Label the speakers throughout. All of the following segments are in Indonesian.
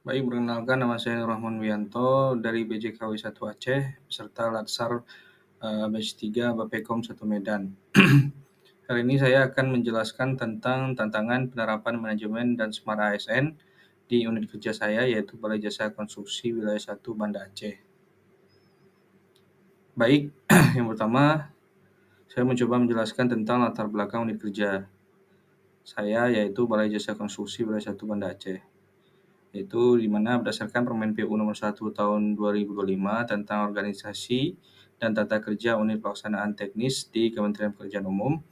Speaker 1: Baik, perkenalkan nama saya Rahman Wianto dari BJKW 1 Aceh, beserta Latsar Batch 3 Bapekom 1 Medan. Kali ini saya akan menjelaskan tentang tantangan penerapan manajemen dan Smart ASN di unit kerja saya, yaitu Balai Jasa Konstruksi Wilayah 1 Banda Aceh. Baik, yang pertama saya mencoba menjelaskan tentang latar belakang unit kerja saya, yaitu Balai Jasa Konstruksi Wilayah 1 Banda Aceh. Yaitu di mana berdasarkan Permen PU nomor 1 tahun 2025 tentang organisasi dan tata kerja unit pelaksanaan teknis di Kementerian Pekerjaan Umum,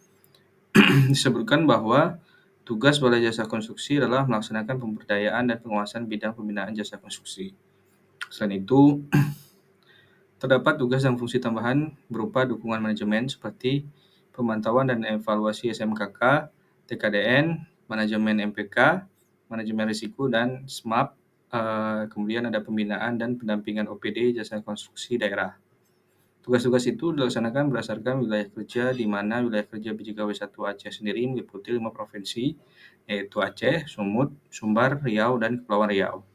Speaker 1: disebutkan bahwa tugas Balai Jasa Konstruksi adalah melaksanakan pemberdayaan dan penguasaan bidang pembinaan jasa konstruksi. Selain itu, terdapat tugas dan fungsi tambahan berupa dukungan manajemen seperti pemantauan dan evaluasi SMKK, TKDN, manajemen MPK, manajemen risiko, dan SMAP. Kemudian ada pembinaan dan pendampingan OPD jasa konstruksi daerah. Tugas-tugas itu dilaksanakan berdasarkan wilayah kerja, di mana wilayah kerja BJKW 1 Aceh sendiri meliputi 5 provinsi, yaitu Aceh, Sumut, Sumbar, Riau, dan Kepulauan Riau.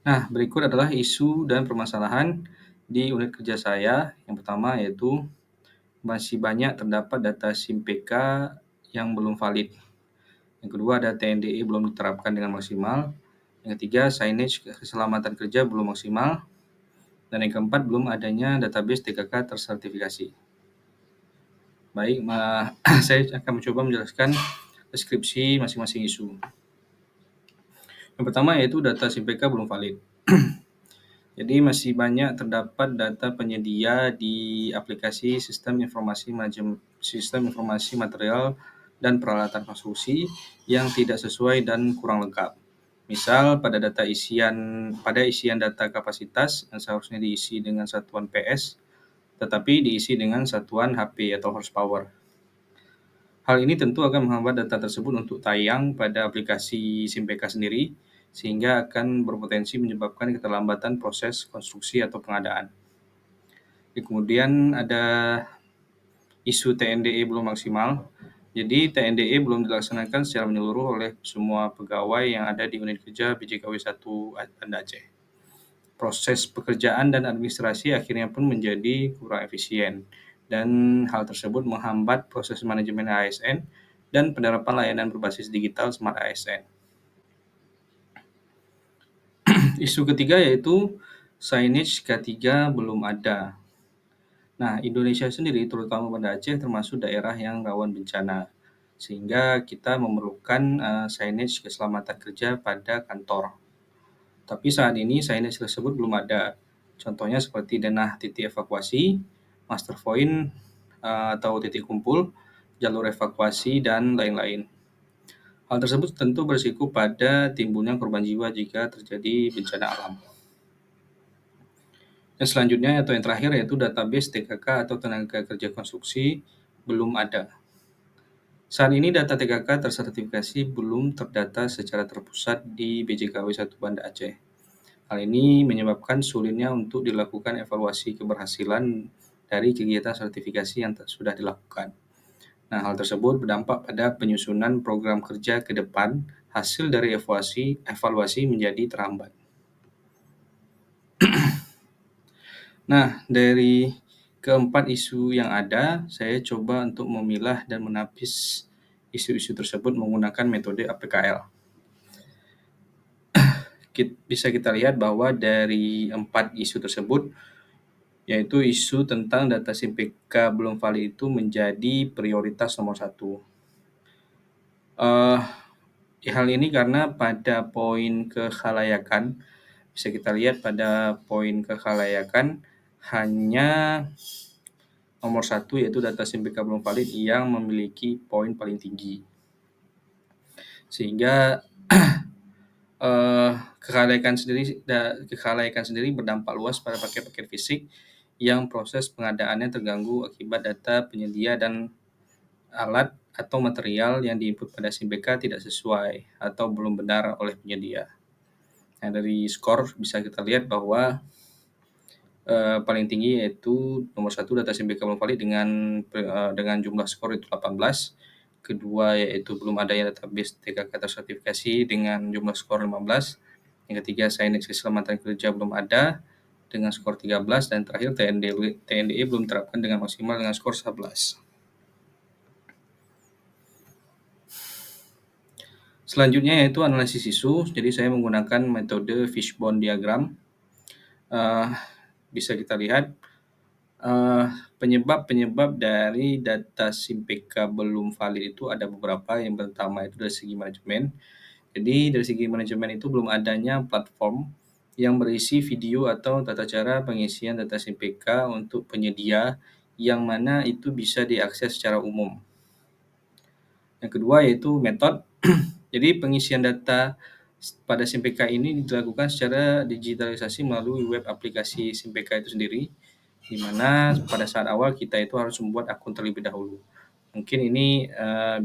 Speaker 1: Nah, berikut adalah isu dan permasalahan di unit kerja saya. Yang pertama yaitu masih banyak terdapat data SIM PK yang belum valid. Yang kedua ada TNDE belum diterapkan dengan maksimal. Yang ketiga, signage keselamatan kerja belum maksimal. Dan yang keempat, belum adanya database TKK tersertifikasi. Baik, saya akan mencoba menjelaskan deskripsi masing-masing isu. Yang pertama yaitu data SIM PK belum valid. Jadi masih banyak terdapat data penyedia di aplikasi sistem informasi material dan peralatan konstruksi yang tidak sesuai dan kurang lengkap. Misal pada isian data kapasitas yang seharusnya diisi dengan satuan PS, tetapi diisi dengan satuan HP atau horsepower. Hal ini tentu akan menghambat data tersebut untuk tayang pada aplikasi SIM PK sendiri, sehingga akan berpotensi menyebabkan keterlambatan proses konstruksi atau pengadaan. Kemudian ada isu TNDE belum maksimal. Jadi TNDE belum dilaksanakan secara menyeluruh oleh semua pegawai yang ada di unit kerja BJKW 1 Banda Aceh. Proses pekerjaan dan administrasi akhirnya pun menjadi kurang efisien, dan hal tersebut menghambat proses manajemen ASN dan penerapan layanan berbasis digital Smart ASN. Isu ketiga yaitu signage K3 belum ada. Nah, Indonesia sendiri, terutama Banda Aceh, termasuk daerah yang rawan bencana, sehingga kita memerlukan signage keselamatan kerja pada kantor. Tapi saat ini signage tersebut belum ada. Contohnya seperti denah titik evakuasi, master point atau titik kumpul, jalur evakuasi, dan lain-lain. Hal tersebut tentu berisiko pada timbulnya korban jiwa jika terjadi bencana alam. Yang selanjutnya atau yang terakhir yaitu database TKK atau tenaga kerja konstruksi belum ada. Saat ini data TKK tersertifikasi belum terdata secara terpusat di BJKW 1 Banda Aceh. Hal ini menyebabkan sulitnya untuk dilakukan evaluasi keberhasilan dari kegiatan sertifikasi yang sudah dilakukan. Nah, hal tersebut berdampak pada penyusunan program kerja ke depan. Hasil dari evaluasi menjadi terhambat. Nah, dari keempat isu yang ada, saya coba untuk memilah dan menapis isu-isu tersebut menggunakan metode APKL. Bisa kita lihat bahwa dari 4 isu tersebut, yaitu isu tentang data SIM PK belum valid itu menjadi prioritas nomor 1. Hal ini karena pada poin kekhalayakan, bisa kita lihat pada poin kekhalayakan hanya nomor 1 yaitu data SIM PK belum valid yang memiliki poin paling tinggi. Sehingga kekhalayakan sendiri berdampak luas pada paket-paket fisik yang proses pengadaannya terganggu akibat data penyedia dan alat atau material yang diinput pada SIM PK tidak sesuai atau belum benar oleh penyedia. Nah, dari skor bisa kita lihat bahwa paling tinggi yaitu nomor 1 data SIM PK belum valid dengan jumlah skor itu 18, kedua yaitu belum adanya database TKK tersertifikasi dengan jumlah skor 15. Yang ketiga, sains keselamatan kerja belum ada dengan skor 13. Dan terakhir, TNDE belum terapkan dengan maksimal dengan skor 11. Selanjutnya yaitu analisis isu. Jadi saya menggunakan metode fishbone diagram. Bisa kita lihat penyebab-penyebab dari data SIMPK belum valid itu ada beberapa. Yang pertama itu dari segi manajemen. Jadi dari segi manajemen itu belum adanya platform yang berisi video atau tata cara pengisian data SIMPK untuk penyedia yang mana itu bisa diakses secara umum. Yang kedua yaitu metode. Jadi pengisian data pada SIMPK ini dilakukan secara digitalisasi melalui web aplikasi SIMPK itu sendiri, di mana pada saat awal kita itu harus membuat akun terlebih dahulu. Mungkin ini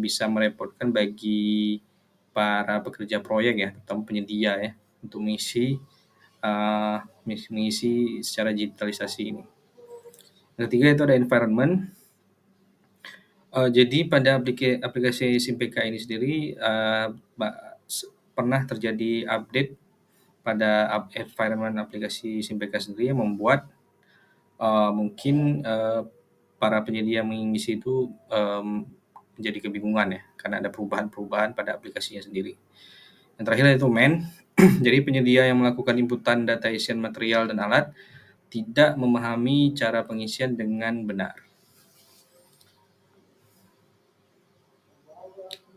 Speaker 1: bisa merepotkan bagi para pekerja proyek ya, atau penyedia ya, untuk mengisi secara digitalisasi ini. Yang ketiga itu ada environment. Jadi pada aplikasi SIMPK ini sendiri pernah terjadi update pada environment aplikasi SIMPK sendiri yang membuat mungkin para penyedia mengisi itu menjadi kebingungan ya, karena ada perubahan-perubahan pada aplikasinya sendiri. Yang terakhir yaitu man. Jadi penyedia yang melakukan inputan data isian material dan alat tidak memahami cara pengisian dengan benar.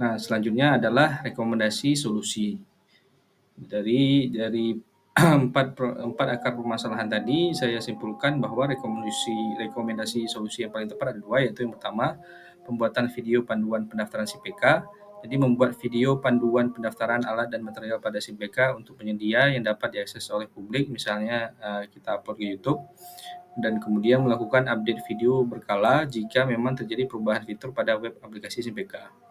Speaker 1: Nah, selanjutnya adalah rekomendasi solusi. Dari empat akar permasalahan tadi, saya simpulkan bahwa rekomendasi solusi yang paling tepat ada dua, yaitu yang pertama, pembuatan video panduan pendaftaran SIMPK. Jadi membuat video panduan pendaftaran alat dan material pada SIMPK untuk penyedia yang dapat diakses oleh publik, misalnya kita upload ke YouTube. Dan kemudian melakukan update video berkala jika memang terjadi perubahan fitur pada web aplikasi SIMPK.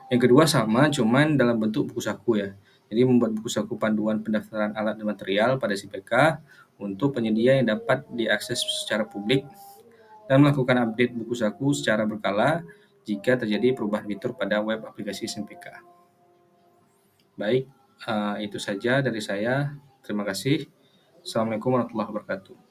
Speaker 1: Yang kedua sama, cuman dalam bentuk buku saku ya. Jadi membuat buku saku panduan pendaftaran alat dan material pada SIMPK untuk penyedia yang dapat diakses secara publik dan melakukan update buku saku secara berkala jika terjadi perubahan fitur pada web aplikasi SIMPK. Baik, itu saja dari saya. Terima kasih. Assalamualaikum warahmatullahi wabarakatuh.